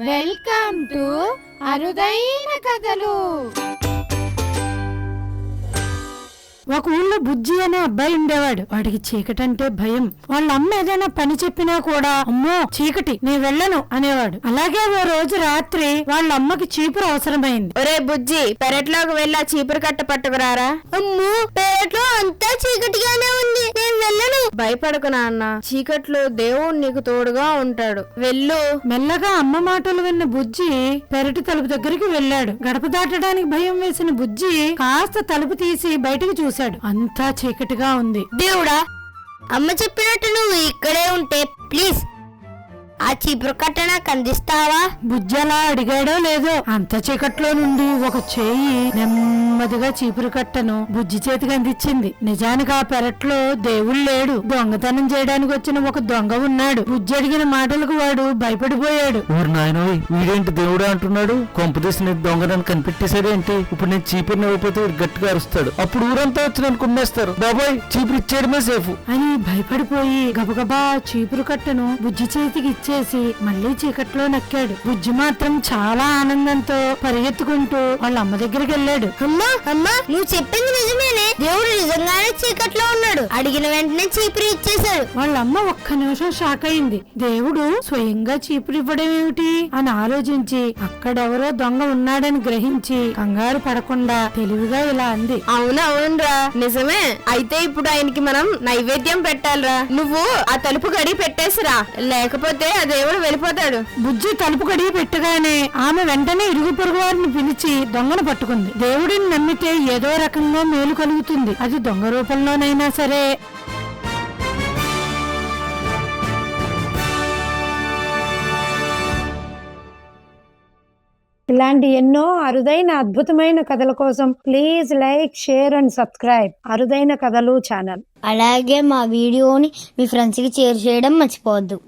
Welcome to అరుదైన కథలు. ఒక ఊళ్ళో బుజ్జి అనే అబ్బాయి ఉండేవాడు. వాడికి చీకటంటే భయం. వాళ్ళ అమ్మ ఏదైనా పని చెప్పినా కూడా అమ్మో చీకటి నేను వెళ్ళను అనేవాడు. అలాగే ఓ రోజు రాత్రి వాళ్ళ అమ్మకి చీపురు అవసరమైంది. ఒరే బుజ్జి, పెరట్లోకి వెళ్ళా చీపురు కట్ట పట్టుకురారా. అమ్మో, పెరట్లో అంతా చీకటిగానే ఉంది, నేను వెళ్ళను. భయపడకు నాన్న, చీకట్లో దేవుడు నీకు తోడుగా ఉంటాడు, వెళ్ళు. మెల్లగా అమ్మ మాటలు విన్న బుజ్జి పెరటి తలుపు దగ్గరికి వెళ్ళాడు. గడప దాటడానికి భయం వేసిన బుజ్జి కాస్త తలుపు తీసి బయటకు చూశాడు. అంతా చీకటిగా ఉంది. దేవుడా, అమ్మ చెప్పినట్టు నువ్వు ఇక్కడే ఉంటే ప్లీజ్ ఆ చీపురు కట్ట నాకు అందిస్తావా? బుజ్జి అలా అడిగాడో లేదో అంత చీకట్లో నుండి ఒక చెయ్యి నెమ్మదిగా చీపురు కట్టను బుజ్జి చేతికి అందించింది. నిజానికి ఆ పెరట్లో దేవుడు లేడు, దొంగతనం చేయడానికి వచ్చిన ఒక దొంగ ఉన్నాడు. బుజ్జి అడిగిన మాటలకు వాడు భయపడిపోయాడు. ఊరు నాయనోయ్, వీడేంటి దేవుడా అంటున్నాడు? కొంపదీసి దొంగనని కనిపెట్టేశాడేంటి? ఇప్పుడు నేను చీపురుని ఇవ్వకపోతే వీడు గట్టిగా అరుస్తాడు, అప్పుడు ఊరంతా వచ్చి నన్ను కుమ్మేస్తారు. బాబాయ్, చీపురు ఇచ్చేయడమే సేఫ్ అని భయపడిపోయి గబగబా చీపురు కట్టను బుజ్జి చేతికి ఇచ్చేసి మళ్లీ చీకట్లో నక్కాడు. బుజ్జి మాత్రం చాలా ఆనందంతో పరిగెత్తుకుంటూ వాళ్ళ అమ్మ దగ్గరికి వెళ్ళాడు. అమ్మా అమ్మా, నువ్వు చెప్పింది నిజమేనే, దేవుడు నిజంగానే చీకట్లో ఉన్నాడు. అడిగిన వెంటనే చీపురు ఇచ్చేశాడు. వాళ్ళ అమ్మ ఒక్క నిమిషం షాక్ అయింది. దేవుడు స్వయంగా చీపురు ఇవ్వడం ఏమిటి అని ఆలోచించి అక్కడెవరో దొంగ ఉన్నాడని గ్రహించి కంగారు పడకుండా తెలివిగా ఇలా అంది. అవునవునరా, నిజమే. అయితే ఇప్పుడు ఆయనకి మనం నైవేద్యం పెట్టాలరా. నువ్వు ఆ తలుపు గడి పెట్టేసిరా, లేకపోతే ఆ దేవుడు వెళ్ళిపోతాడు. బుజ్జి తలుపు కడిగి పెట్టగానే ఆమె వెంటనే ఇరుగు పొరుగు వారిని పిలిచి దొంగను పట్టుకుంది. దేవుడిని నమ్మితే ఏదో రకంగా మేలు కలుగుతుంది, అది దొంగ రూపంలోనైనా సరే. ఇలాంటి ఎన్నో అరుదైన అద్భుతమైన కథల కోసం please like, share and subscribe అరుదైన కథలు ఛానల్. అలాగే మా వీడియోని మీ ఫ్రెండ్స్కి షేర్ చేయడం మర్చిపోవద్దు.